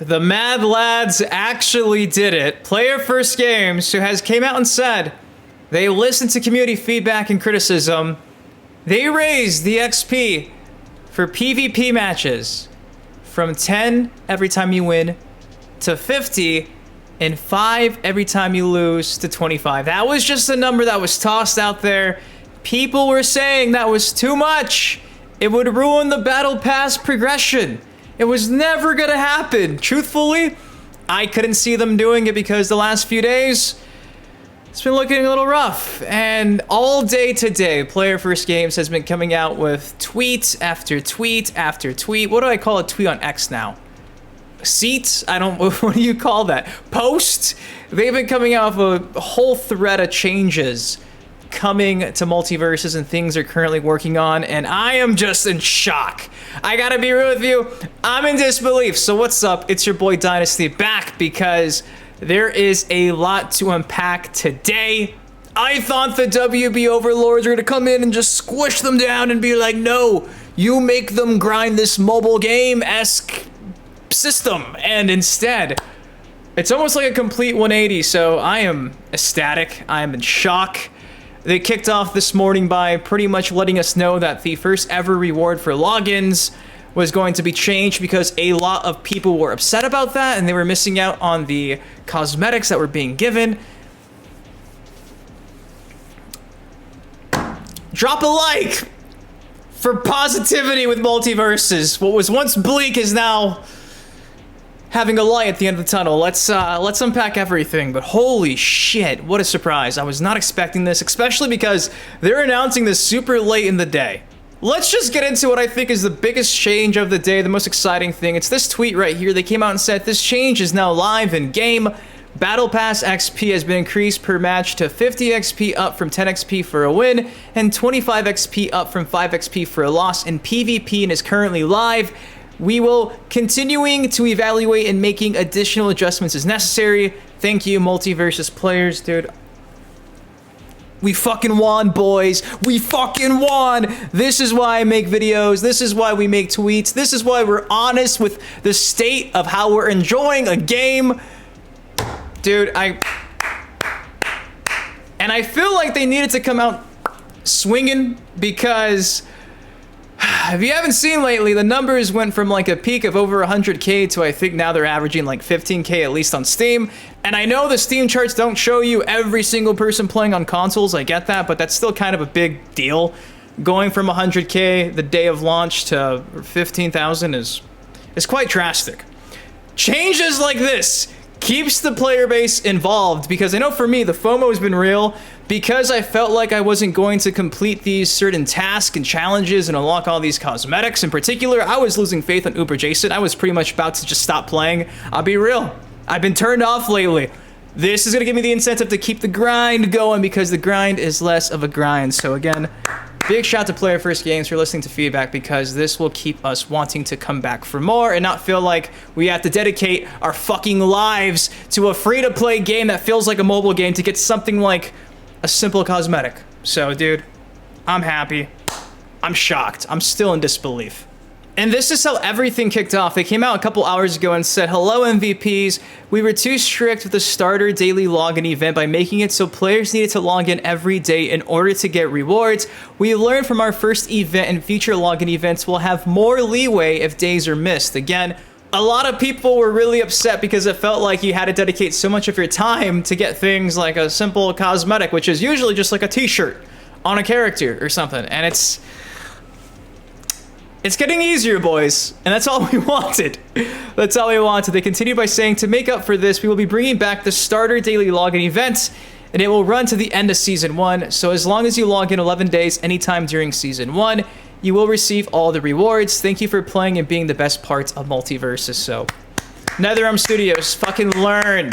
The Mad Lads actually did it. Player First Games, who has came out and said they listened to community feedback and criticism. They raised the XP for PvP matches from 10 every time you win to 50 and 5 every time you lose to 25. That was just a number that was tossed out there. People were saying that was too much. It would ruin the Battle Pass progression. It was never gonna happen. Truthfully, I couldn't see them doing it because the last few days, it's been looking a little rough. And all day today, Player First Games has been coming out with tweet after tweet after tweet. What do I call a tweet on X now? Seats? I don't, what do you call that? Post? They've been coming out with a whole thread of changes coming to MultiVersus and things are currently working on, and I am just in shock. I gotta be real with you, I'm in disbelief. So what's up? It's your boy Dynasty back because there is a lot to unpack today. I thought the WB overlords were gonna come in and just squish them down and be like, no, you make them grind this mobile game-esque system, and instead, it's almost like a complete 180, so I am ecstatic, I am in shock. They kicked off this morning by pretty much letting us know that the first ever reward for logins was going to be changed because a lot of people were upset about that and they were missing out on the cosmetics that were being given. Drop a like for positivity with MultiVersus. What was once bleak is now having a light at the end of the tunnel. Let's unpack everything, but holy shit, what a surprise. I was not expecting this, especially because they're announcing this super late in the day. Let's just get into what I think is the biggest change of the day, the most exciting thing. It's this tweet right here. They came out and said, this change is now live in game. Battle Pass XP has been increased per match to 50 XP up from 10 XP for a win, and 25 XP up from 5 XP for a loss in PvP and is currently live. We will continuing to evaluate and making additional adjustments as necessary. Thank you, MultiVersus players, dude. We fucking won, boys. We fucking won. This is why I make videos. This is why we make tweets. This is why we're honest with the state of how we're enjoying a game. Dude, I feel like they needed to come out swinging because if you haven't seen lately, the numbers went from like a peak of over 100K to I think now they're averaging like 15K at least on Steam. And I know the Steam charts don't show you every single person playing on consoles, I get that, but that's still kind of a big deal. Going from 100K the day of launch to 15,000 is quite drastic. Changes like this keeps the player base involved because I know for me the FOMO has been real because I felt like I wasn't going to complete these certain tasks and challenges and unlock all these cosmetics. In particular, I was losing faith on Uber Jason. I was pretty much about to just stop playing. I'll be real. I've been turned off lately. This is going to give me the incentive to keep the grind going because the grind is less of a grind. So again, big shout to Player First Games for listening to feedback because this will keep us wanting to come back for more and not feel like we have to dedicate our fucking lives to a free-to-play game that feels like a mobile game to get something like a simple cosmetic. So, dude, I'm happy. I'm shocked. I'm still in disbelief. And this is how everything kicked off. They came out a couple hours ago and said, hello MVPs, we were too strict with the starter daily login event by making it so players needed to log in every day in order to get rewards. We learned from our first event and future login events will have more leeway if days are missed. Again, a lot of people were really upset because it felt like you had to dedicate so much of your time to get things like a simple cosmetic, which is usually just like a t-shirt on a character or something. And it's getting easier, boys, and that's all we wanted. That's all we wanted. They continue by saying, to make up for this, we will be bringing back the starter daily login event, and it will run to the end of Season 1. So as long as you log in 11 days anytime during Season 1, you will receive all the rewards. Thank you for playing and being the best parts of MultiVersus. So, NetherRealm Studios, fucking learn.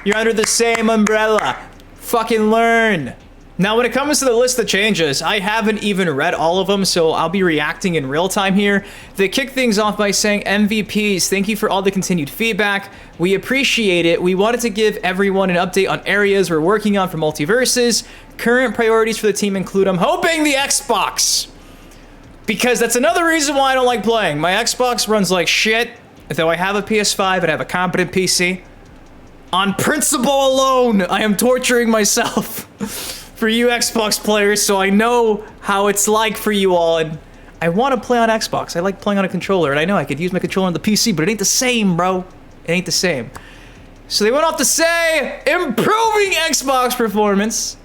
You're under the same umbrella. Fucking learn. Now, when it comes to the list of changes, I haven't even read all of them, so I'll be reacting in real time here. They kick things off by saying, MVPs, thank you for all the continued feedback. We appreciate it. We wanted to give everyone an update on areas we're working on for MultiVersus. Current priorities for the team include, I'm hoping, the Xbox. Because that's another reason why I don't like playing. My Xbox runs like shit. Though I have a PS5 and I have a competent PC, on principle alone, I am torturing myself for you Xbox players, so I know how it's like for you all, and I want to play on Xbox. I like playing on a controller, and I know I could use my controller on the PC, but it ain't the same, bro. It ain't the same. So they went off to say, improving Xbox performance,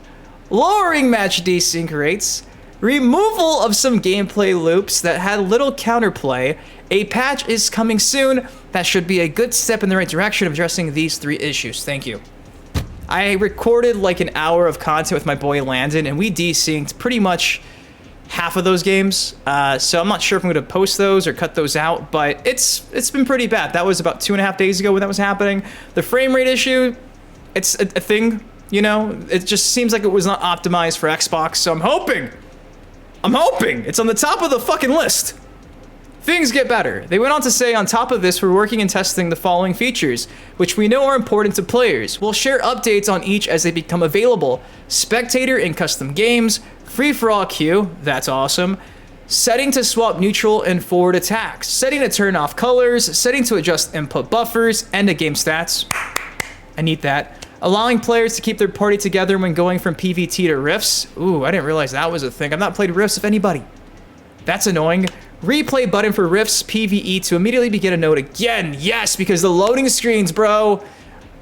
lowering match desync rates, removal of some gameplay loops that had little counterplay. A patch is coming soon. That should be a good step in the right direction of addressing these 3 issues. Thank you. I recorded like an hour of content with my boy Landon, and we desynced pretty much half of those games. So I'm not sure if I'm going to post those or cut those out, but it's been pretty bad. That was about 2.5 days ago when that was happening. The frame rate issue, it's a thing, you know? It just seems like it was not optimized for Xbox, so I'm hoping it's on the top of the fucking list. Things get better. They went on to say, on top of this, we're working and testing the following features, which we know are important to players. We'll share updates on each as they become available. Spectator in custom games, free-for-all queue, that's awesome. Setting to swap neutral and forward attacks. Setting to turn off colors. Setting to adjust input buffers. End of game stats. I need that. Allowing players to keep their party together when going from PvT to rifts. Ooh, I didn't realize that was a thing. I've not played rifts with anybody. That's annoying. Replay button for rifts PvE to immediately begin a node again. Yes, because the loading screens, bro.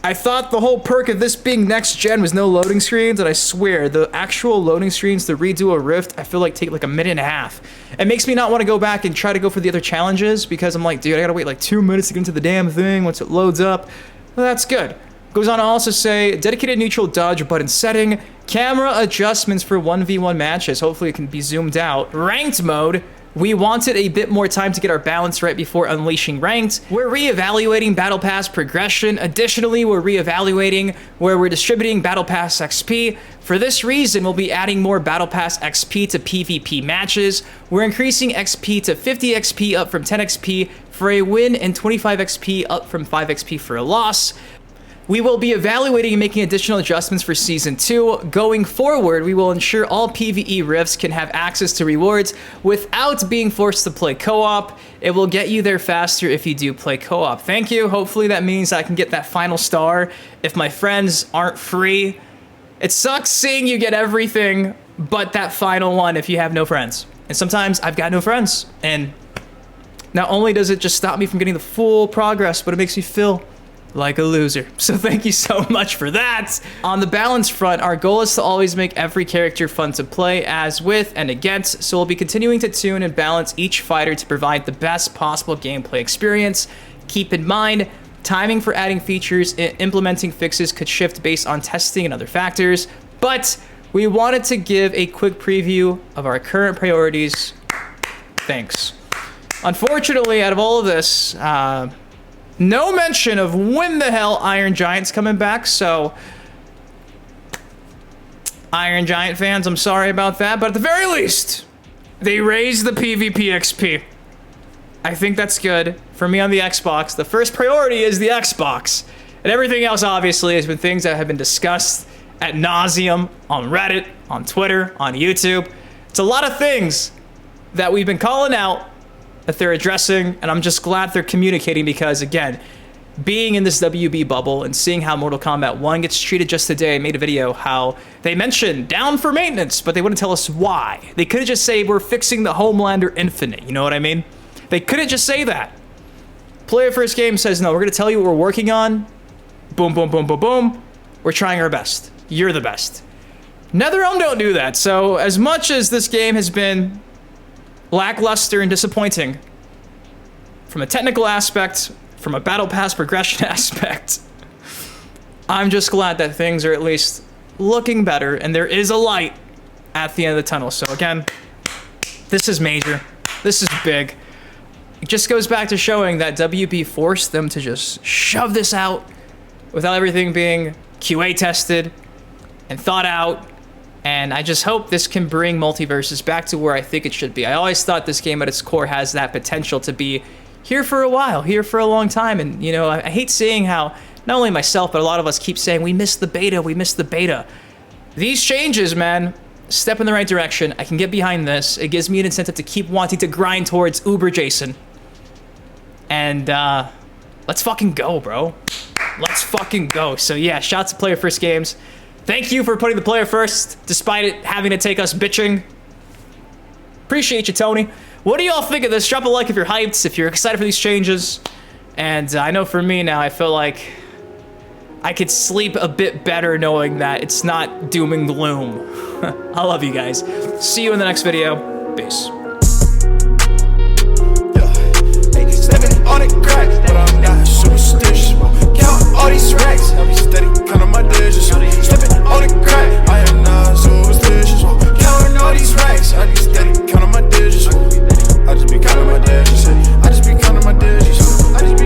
I thought the whole perk of this being next gen was no loading screens, and I swear the actual loading screens to redo a rift, I feel like take like a minute and a half. It makes me not want to go back and try to go for the other challenges because I'm like, dude, I gotta wait like 2 minutes to get into the damn thing once it loads up. Well, that's good. Goes on to also say, dedicated neutral dodge button setting, camera adjustments for 1v1 matches. Hopefully it can be zoomed out. Ranked mode. We wanted a bit more time to get our balance right before unleashing ranked. We're reevaluating Battle Pass progression. Additionally, we're reevaluating where we're distributing Battle Pass XP. For this reason, we'll be adding more Battle Pass XP to PvP matches. We're increasing XP to 50 XP up from 10 XP for a win and 25 XP up from 5 XP for a loss. We will be evaluating and making additional adjustments for Season 2. Going forward, we will ensure all PvE rifts can have access to rewards without being forced to play co-op. It will get you there faster if you do play co-op. Thank you. Hopefully that means I can get that final star if my friends aren't free. It sucks seeing you get everything but that final one if you have no friends. And sometimes I've got no friends. And not only does it just stop me from getting the full progress, but it makes me feel like a loser. So thank you so much for that. On the balance front, our goal is to always make every character fun to play as with and against, so we'll be continuing to tune and balance each fighter to provide the best possible gameplay experience. Keep in mind, timing for adding features and implementing fixes could shift based on testing and other factors, but we wanted to give a quick preview of our current priorities. Thanks. Unfortunately, out of all of this, no mention of when the hell Iron Giant's coming back, so Iron Giant fans, I'm sorry about that, but at the very least, they raised the PvP XP. I think that's good. For me on the Xbox, the first priority is the Xbox, and everything else obviously has been things that have been discussed ad nauseum on Reddit, on Twitter, on YouTube. It's a lot of things that we've been calling out that they're addressing, and I'm just glad they're communicating because, again, being in this WB bubble and seeing how Mortal Kombat 1 gets treated just today, I made a video how they mentioned down for maintenance, but they wouldn't tell us why. They couldn't just say, we're fixing the Homelander Infinite, you know what I mean? They couldn't just say that. Player First Game says, no, we're gonna tell you what we're working on. Boom, boom, boom, boom, boom. We're trying our best. You're the best. NetherRealm don't do that, so as much as this game has been lackluster and disappointing from a technical aspect, from a battle pass progression aspect, I'm just glad that things are at least looking better and there is a light at the end of the tunnel. So again, this is major. This is big. It just goes back to showing that WB forced them to just shove this out without everything being QA tested and thought out. And I just hope this can bring MultiVersus back to where I think it should be. I always thought this game at its core has that potential to be here for a while, here for a long time. And, you know, I hate seeing how not only myself, but a lot of us keep saying, we missed the beta, we missed the beta. These changes, man, step in the right direction. I can get behind this. It gives me an incentive to keep wanting to grind towards Uber Jason. And let's fucking go, bro. Let's fucking go. So yeah, shout to Player First Games. Thank you for putting the player first, despite it having to take us bitching. Appreciate you, Tony. What do y'all think of this? Drop a like if you're hyped, if you're excited for these changes. And I know for me now, I feel like I could sleep a bit better knowing that it's not doom and gloom. I love you guys. See you in the next video. Peace. On it crack, but I'm not superstitious. Count all these racks.